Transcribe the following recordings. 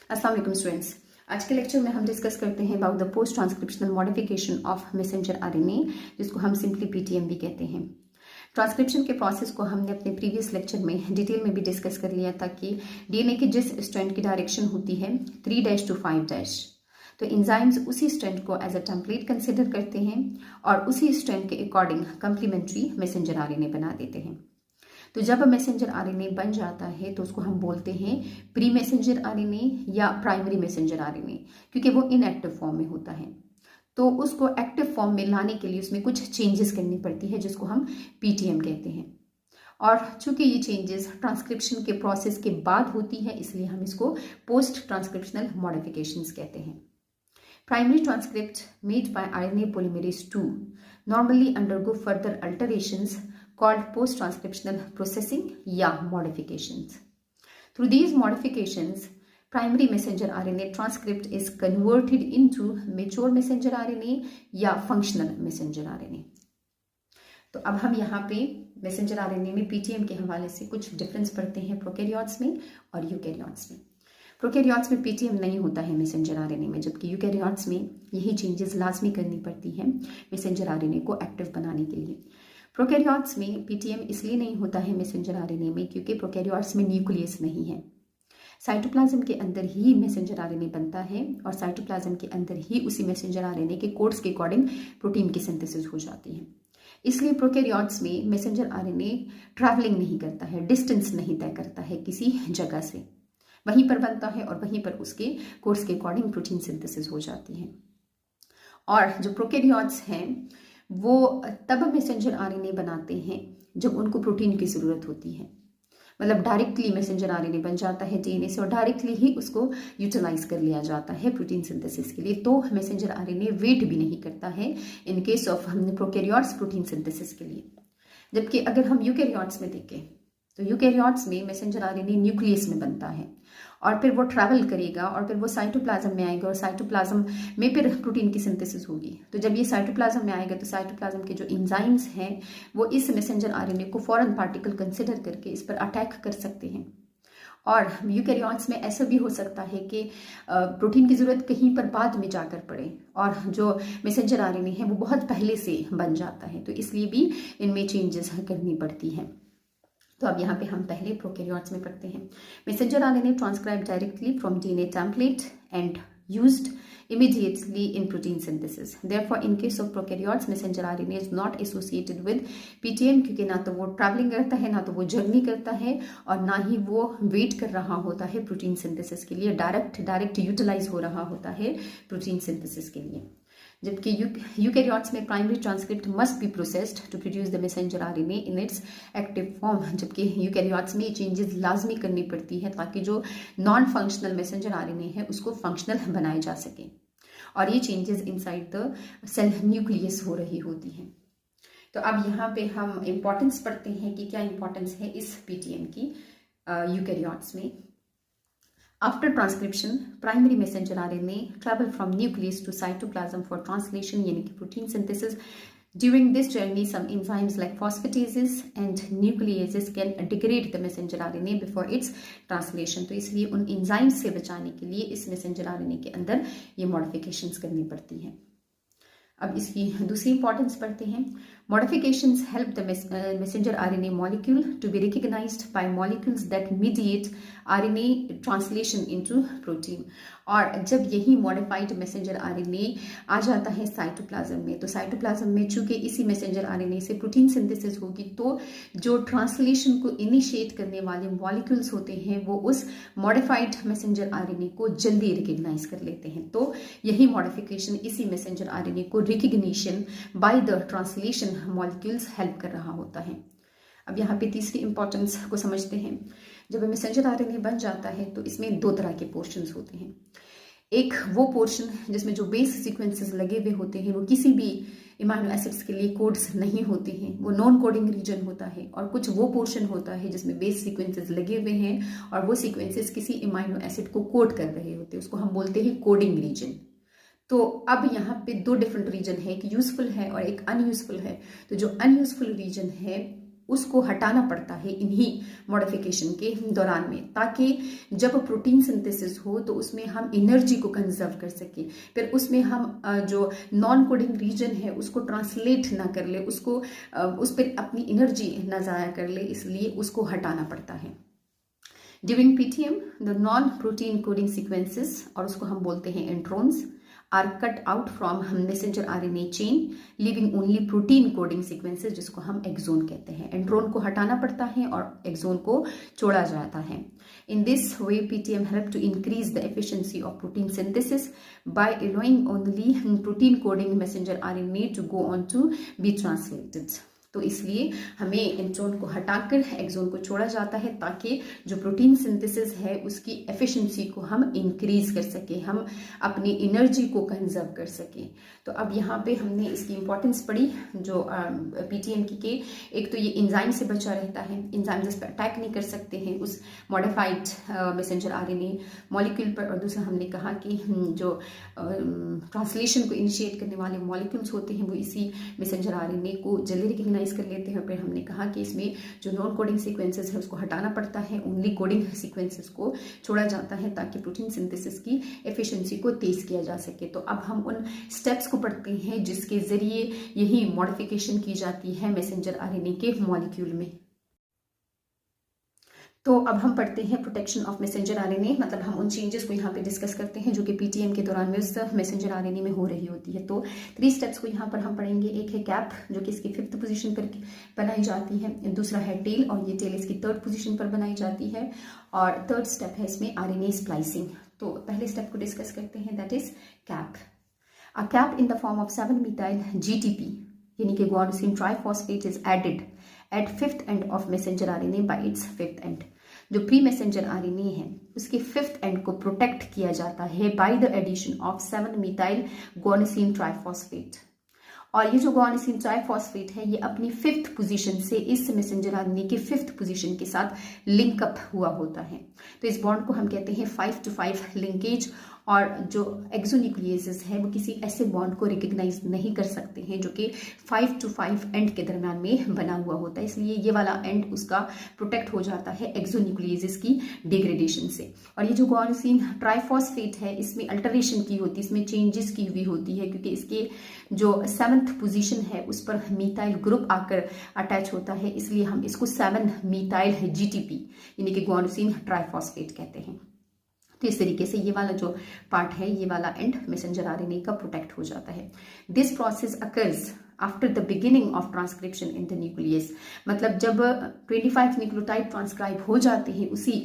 अस्सलाम वालेकुम स्टूडेंट्स। आज के लेक्चर में हम डिस्कस करते हैं about the post transcriptional modification of messenger RNA, जिसको हम सिंपली पीटीएम भी कहते हैं। ट्रांसक्रिप्शन के प्रोसेस को हमने अपने प्रीवियस लेक्चर में डिटेल में भी डिस्कस कर लिया था कि डीएनए की जिस स्ट्रैंड की डायरेक्शन होती है 3' to 5', तो एंजाइम्स उसी स्ट्रैंड को एज अ टेम्पलेट कंसिडर करते हैं और उसी स्ट्रैंड के अकॉर्डिंग कंप्लीमेंट्री मैसेंजर आरएनए बना देते हैं। तो जब मैसेंजर आरएनए बन जाता है तो उसको हम बोलते हैं प्री मैसेंजर आरएनए या प्राइमरी मैसेंजर आरएनए, क्योंकि वो इनएक्टिव फॉर्म में होता है। तो उसको एक्टिव फॉर्म में लाने के लिए उसमें कुछ चेंजेस करनी पड़ती है, जिसको हम पीटीएम कहते हैं। और चूंकि ये चेंजेस ट्रांसक्रिप्शन के प्रोसेस के बाद होती है, इसलिए हम इसको पोस्ट ट्रांसक्रिप्शनल मॉडिफिकेशंस कहते हैं। Primary transcript made by RNA polymerase II normally undergo further alterations called post-transcriptional processing या modifications. Through these modifications, primary messenger RNA transcript is converted into mature messenger RNA या functional messenger RNA. तो अब हम यहाँ पे messenger RNA में PTM के हवाले से कुछ डिफरेंस पढ़ते हैं प्रोकैरियोट्स में और यूकैरियोट्स में। प्रोकैरियोट्स में पीटीएम नहीं होता है मैसेंजर आरएनए में, जबकि यूकैरियोट्स में यही चेंजेस लाजमी करनी पड़ती है मैसेंजर आरएनए को एक्टिव बनाने के लिए। प्रोकैरियोट्स में पीटीएम इसलिए नहीं होता है मैसेंजर आरएनए में क्योंकि प्रोकैरियोट्स में न्यूक्लियस नहीं है। साइटोप्लाज्म के अंदर ही मैसेंजर आरएनए बनता है और साइटोप्लाज्म के अंदर ही उसी मैसेंजर आरएनए के कोड्स के अकॉर्डिंग प्रोटीन की सिंथेसिस हो जाती है। इसलिए प्रोकैरियोट्स में मैसेंजर आरएनए ट्रैवलिंग नहीं करता है, डिस्टेंस नहीं तय करता है किसी जगह से, वहीं पर बनता है और वहीं पर उसके कोर्स के अकॉर्डिंग प्रोटीन सिंथेसिस हो जाती है। और जो प्रोकैरियोट्स हैं वो तब मैसेंजर आरएनए बनाते हैं जब उनको प्रोटीन की ज़रूरत होती है, मतलब डायरेक्टली मैसेंजर आरएनए बन जाता है डीएनए से और डायरेक्टली ही उसको यूटिलाइज कर लिया जाता है प्रोटीन सिंथेसिस के लिए। तो मैसेंजर आरएनए वेट भी नहीं करता है in case of prokaryotes protein synthesis के लिए। जबकि अगर हम यूकैरियोट्स में देखें तो यूकैरियोट्स में मैसेंजर आरएनए न्यूक्लियस में बनता है और फिर वो ट्रैवल करेगा और फिर वो साइटोप्लाज्म में आएगा और साइटोप्लाज्म में फिर प्रोटीन की सिंथेसिस होगी। तो जब ये साइटोप्लाज्म में आएगा तो साइटोप्लाज्म के जो एंजाइम्स हैं वो इस मैसेंजर आरएनए को फॉरेन पार्टिकल कंसिडर करके इस पर अटैक कर सकते हैं। और यूकैरियोट्स में ऐसा भी हो सकता है कि प्रोटीन की ज़रूरत कहीं पर बाद में जाकर पड़े और जो मैसेंजर आरएनए है वो बहुत पहले से बन जाता है, तो इसलिए भी इनमें चेंजेस करनी पड़ती है। तो अब यहाँ पे हम पहले प्रोकैरियोट्स में पढ़ते हैं। Messenger RNA transcribe directly from DNA template and used immediately in protein synthesis. Therefore, in case of prokaryotes, messenger RNA is not associated with PTM क्योंकि ना तो वो ट्रैवलिंग करता है, ना तो वो जर्नी करता है और ना ही वो वेट कर रहा होता है प्रोटीन सिंथेसिस के लिए, डायरेक्ट यूटिलाइज हो रहा होता है प्रोटीन सिंथेसिस के लिए। जबकि यूकैरियोट्स में primary transcript must be processed to produce the messenger RNA in its active form, जबकि यूकैरियोट्स में ये चेंजेस लाजमी करनी पड़ती है ताकि जो नॉन फंक्शनल मैसेंजर आरएनए है उसको फंक्शनल बनाए जा सके और ये changes inside the cell nucleus हो रही होती हैं। तो अब यहाँ पे हम इम्पॉर्टेंस पढ़ते हैं कि क्या इम्पॉर्टेंस है इस पीटीएम की यूकैरियोट्स में। After transcription, primary messenger RNA travel from nucleus to cytoplasm for translation, यानी कि protein synthesis. During this journey, some enzymes like phosphatases and nucleases can degrade the messenger RNA before its translation. तो इसलिए उन enzymes से बचाने के लिए इस messenger RNA के अंदर ये modifications करनी पड़ती हैं। अब इसकी दूसरी इंपॉर्टेंस पढ़ते हैं। Modifications help the messenger RNA molecule to be recognized by molecules that mediate RNA translation into protein. और जब यही मॉडिफाइड मैसेंजर आरएनए आ जाता है साइटोप्लाज्म में, तो साइटोप्लाज्म में चूंकि इसी मैसेंजर आरएनए से प्रोटीन सिंथेसिस होगी, तो जो ट्रांसलेशन को इनिशिएट करने वाले मॉलिक्यूल्स होते हैं वो उस मॉडिफाइड मैसेंजर आरएनए को जल्दी रिकग्नाइज कर लेते हैं। तो यही मॉडिफिकेशन इसी मैसेंजर आरएनए को recognition by the translation molecules help कर रहा होता है। अब यहाँ पे तीसरी इंपॉर्टेंस को समझते हैं। जब मैसेंजर आरएनए बन जाता है तो इसमें दो तरह के पोर्शंस होते हैं। एक वो पोर्शन जिसमें जो बेस सीक्वेंसेस लगे हुए होते हैं वो किसी भी इमाइनो एसिड्स के लिए कोड्स नहीं होते हैं, वो नॉन कोडिंग रीजन होता है। और कुछ वो पोर्शन होता है जिसमें बेस सीक्वेंसेस लगे हुए हैं और वो सीक्वेंसेस किसी इमाइनो एसिड को कोड कर रहे होते हैं, उसको हम बोलते हैं कोडिंग रीजन। तो अब यहाँ पे दो डिफरेंट रीजन है, एक यूजफुल है और एक अनयूजफुल है। तो जो अनयूजफुल रीजन है उसको हटाना पड़ता है इन्हीं मॉडिफिकेशन के दौरान में, ताकि जब प्रोटीन सिंथेसिस हो तो उसमें हम एनर्जी को कंजर्व कर सके, फिर उसमें हम जो नॉन कोडिंग रीजन है उसको ट्रांसलेट ना कर ले, उसको उस पर अपनी एनर्जी ना ज़ाया कर ले, इसलिए उसको हटाना पड़ता है। During PTM the non protein coding sequences, और उसको हम बोलते हैं introns, are cut out from messenger RNA chain, living only protein coding sequences, जिसको हम एक्सोन कहते हैं। इंट्रोन को हटाना पड़ता है और एक्सोन को छोड़ा जाता है। In this way, PTM help to increase the efficiency of protein synthesis by allowing only protein coding messenger RNA to go on to be translated. तो इसलिए हमें इंट्रोन को हटाकर एक्सोन को छोड़ा जाता है, ताकि जो प्रोटीन सिंथेसिस है उसकी एफिशिएंसी को हम इंक्रीज कर सके, हम अपनी एनर्जी को कंजर्व कर सके। तो अब यहाँ पे हमने इसकी इंपॉर्टेंस पढ़ी जो पीटीएम की, के एक तो ये इंजाइम से बचा रहता है, इंजाइम जिस पर अटैक नहीं कर सकते हैं उस मॉडिफाइड मैसेंजर आरएनए मॉलिक्यूल पर, और दूसरा हमने कहा कि जो ट्रांसलेशन को इनिशिएट करने वाले मॉलिक्यूल्स होते हैं वो इसी मैसेंजर आरएनए को जल्दी रिकग्नाइज कर लेते हैं। फिर हमने कहा कि इसमें जो नॉन कोडिंग सीक्वेंसेस है उसको हटाना पड़ता है, ओनली कोडिंग सीक्वेंसेस को छोड़ा जाता है, ताकि प्रोटीन सिंथेसिस की एफिशिएंसी को तेज किया जा सके। तो अब हम उन स्टेप्स को पढ़ते हैं जिसके जरिए यही मॉडिफिकेशन की जाती है मैसेंजर आरएनए के मॉलिक्यूल में। तो अब हम पढ़ते हैं प्रोटेक्शन ऑफ मैसेंजर आरएनए, मतलब हम उन चेंजेस को यहाँ पे डिस्कस करते हैं जो कि पीटीएम के दौरान में उस मैसेंजर आरएनए में हो रही होती है। तो 3 स्टेप्स को यहाँ पर हम पढ़ेंगे। एक है कैप, जो कि इसकी 5th पोजीशन पर बनाई जाती है। दूसरा है टेल, और ये टेल इसकी 3rd पोजीशन पर बनाई जाती है। और 3rd स्टेप है इसमें आरएनए स्प्लाइसिंग। तो पहले स्टेप को डिस्कस करते हैं, that is cap. A cap in the form of 7-methyl GTP, यानी कि guanosine triphosphate, is added at 5th end of messenger RNA by its 5th end. जो प्री मैसेंजर आरएनए है उसके 5th एंड को protect किया जाता है by the addition of 7-methyl guanosine triphosphate. और ये जो guanosine ट्राइफॉस्फेट है ये अपनी 5th पोजीशन से इस मैसेंजर आरएनए के 5th पोजीशन के साथ लिंकअप हुआ होता है। तो इस बॉन्ड को हम कहते हैं 5-to-5 लिंकेज। और जो एक्सोन्यूक्लियेसेस है वो किसी ऐसे बॉन्ड को रिकग्नाइज नहीं कर सकते हैं जो कि 5-to-5 एंड के दरम्यान में बना हुआ होता है, इसलिए ये वाला एंड उसका प्रोटेक्ट हो जाता है एक्सोन्यूक्लियेसेस की डिग्रेडेशन से। और ये जो guanosine ट्राइफॉस्फेट है इसमें अल्टरेशन की होती है, इसमें चेंजेस की हुई होती है, क्योंकि इसके जो 7th पोजीशन है उस पर मीथाइल ग्रुप आकर अटैच होता है, इसलिए हम इसको 7-methyl GTP यानी कि guanosine ट्राइफॉस्फेट कहते हैं। तो इस तरीके से ये वाला जो पार्ट है, ये वाला एंड मैसेंजर आरएनए का प्रोटेक्ट हो जाता है। This process occurs after the beginning of transcription in the nucleus, मतलब जब 25 न्यूक्लियोटाइड ट्रांसक्राइब हो जाते हैं उसी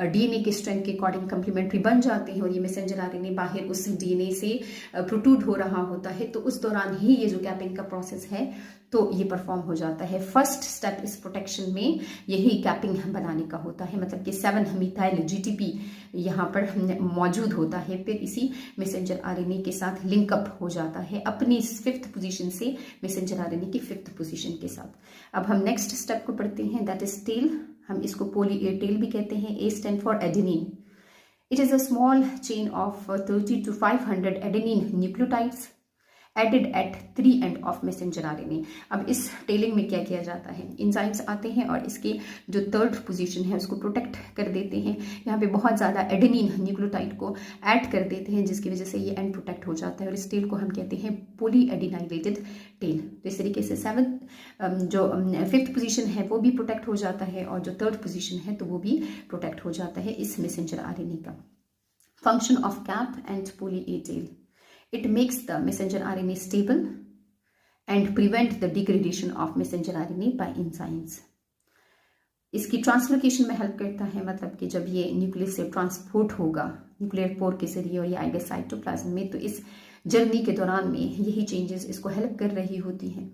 डीएनए के स्ट्रेंथ के अकॉर्डिंग कंप्लीमेंट्री बन जाते हैं और ये मैसेंजर आरएनए बाहर उस डीएनए से प्रोट्रूड हो रहा होता है, तो उस दौरान ही ये जो कैपिंग का प्रोसेस है तो ये परफॉर्म हो जाता है। फर्स्ट स्टेप इस प्रोटेक्शन में यही कैपिंग बनाने का होता है, मतलब कि 7-methyl GTP यहाँ पर मौजूद होता है, फिर इसी मैसेंजर आरएनए के साथ लिंकअप हो जाता है अपनी 5th पोजीशन से मैसेंजर आरएनए की 5th पोजीशन के साथ। अब हम नेक्स्ट स्टेप को पढ़ते हैं, दैट इज टेल। हम इसको पोली ए टेल भी कहते हैं। A stand for adenine. It is a small chain of 30 to 500 adenine nucleotides added at 3 end of messenger RNA. अब इस टेलिंग में क्या किया जाता है, इंजाइम्स आते हैं और इसके जो 3rd पोजीशन है उसको प्रोटेक्ट कर देते हैं। यहाँ पे बहुत ज़्यादा एडेनिन न्यूक्लियोटाइड को ऐड कर देते हैं जिसकी वजह से ये एंड प्रोटेक्ट हो जाता है और इस टेल को हम कहते हैं पोली एडिनाइलेटेड टेल। तो इस तरीके से 5th पोजीशन है वो भी प्रोटेक्ट हो जाता है और जो 3rd पोजीशन है तो वो भी प्रोटेक्ट हो जाता है इस मैसेंजर आरएनए का। Function of cap and poly A tail, it makes the messenger RNA stable and prevent the degradation of messenger RNA by enzymes. इसकी ट्रांसलोकेशन में हेल्प करता है, मतलब कि जब ये न्यूक्लियस से ट्रांसपोर्ट होगा न्यूक्लियर पोर के जरिए और ये आएगा साइटोप्लाज्म में, तो इस जर्नी के दौरान में यही चेंजेस इसको हेल्प कर रही होती हैं।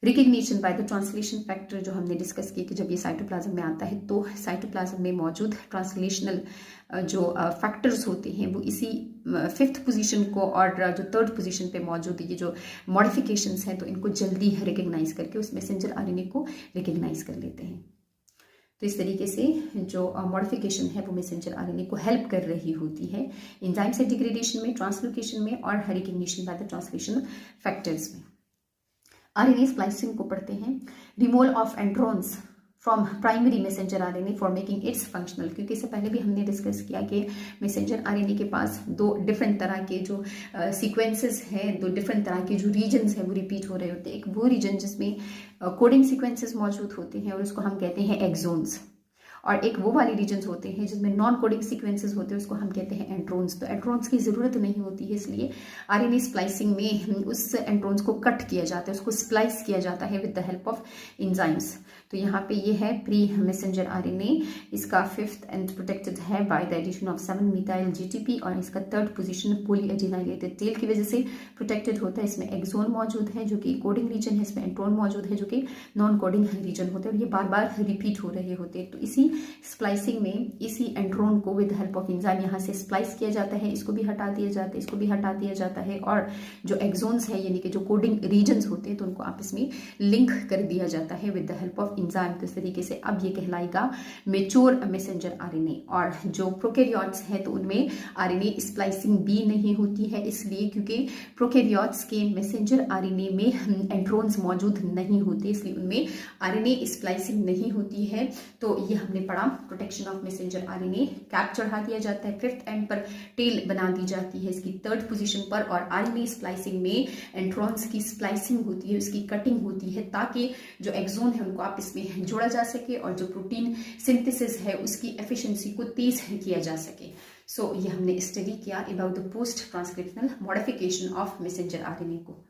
Recognition by the translation factor, जो हमने डिस्कस किया कि जब ये साइटोप्लाज्म में आता है तो साइटोप्लाज्म में मौजूद ट्रांसलेशनल जो फैक्टर्स होते हैं वो इसी 5th पोजीशन को और जो 3rd पोजीशन पे मौजूद ये जो मॉडिफिकेशंस हैं तो इनको जल्दी रिकग्नाइज करके उस मैसेंजर आरएनए को रिकग्नाइज कर लेते हैं। तो इस तरीके से जो मॉडिफिकेशन है वो मैसेंजर आरएनए को हेल्प कर रही होती है एंजाइम से डिग्रेडेशन में, ट्रांसलोकेशन में और recognition by the translation factors में। आरएनए स्प्लाइसिंग को पढ़ते हैं। Removal of introns from primary messenger RNA for making its functional, क्योंकि इससे पहले भी हमने डिस्कस किया कि मैसेंजर आरएनए के पास दो डिफरेंट तरह के जो सीक्वेंसेस हैं, दो डिफरेंट तरह के जो रीजन्स हैं वो रिपीट हो रहे होते हैं। एक वो रीजन जिसमें कोडिंग सीक्वेंसेस मौजूद होते हैं और उसको हम कहते हैं एक्सोन्स, और एक वो वाले रीजन्स होते हैं जिसमें नॉन कोडिंग सीक्वेंसेस होते हैं, उसको हम कहते हैं एंड्रोन्स। तो एंड्रोन्स की ज़रूरत नहीं होती है, इसलिए आरएनए स्प्लाइसिंग में उस एंड्रोन्स को कट किया जाता है, उसको स्प्लाइस किया जाता है with the help of enzymes. तो यहाँ पे ये है प्री मैसेंजर आरएनए, इसका 5th एंड प्रोटेक्टेड है by the addition of 7 methyl GTP, और इसका 3rd पोजीशन पॉलीएडिनाइलेटेड टेल की वजह से प्रोटेक्टेड होता है। इसमें एक्सोन मौजूद है जो कि कोडिंग रीजन है, इसमें एंट्रोन मौजूद है जो कि नॉन कोडिंग रीजन होते हैं, और ये बार बार रिपीट हो रहे होते हैं। तो इसी स्प्लाइसिंग में इसी एंड्रोन को विद हेल्प ऑफ एंजाइम यहाँ से स्प्लाइस किया जाता है, इसको भी हटा दिया जाता है, इसको भी हटा दिया जाता है, और जो एक्सोन्स है यानी कि जो कोडिंग रीजन्स होते हैं तो उनको आपस में लिंक कर दिया जाता है with the help of enzyme. तो इस तरीके से अब ये कहलाएगा मैच्योर मैसेंजर आरएनए। और जो प्रोकैरियोट्स है तो उनमें आरएनए स्प्लाइसिंग भी नहीं होती है, इसलिए क्योंकि प्रोकैरियोट्स के मैसेंजर आरएनए में एंड्रोन्स मौजूद नहीं होते, इसलिए उनमें आरएनए स्प्लाइसिंग नहीं होती है। तो ये हमने पढ़ा protection of messenger RNA, cap चढ़ा दिया जाता है, 5th एंड पर टेल बना दी जाती है इसकी 3rd पोजीशन पर, और आरएनए स्प्लाइसिंग में एंट्रॉन्स की स्प्लाइसिंग होती है, उसकी कटिंग होती है ताकि जो एक्सोन है उनको आप इसमें जोड़ा जा सके और जो प्रोटीन सिंथेसिस है उसकी एफिशिएंसी को तेज किया जा सके। सो ये हमने स्टडी किया about the post transcriptional modification of messenger RNA को।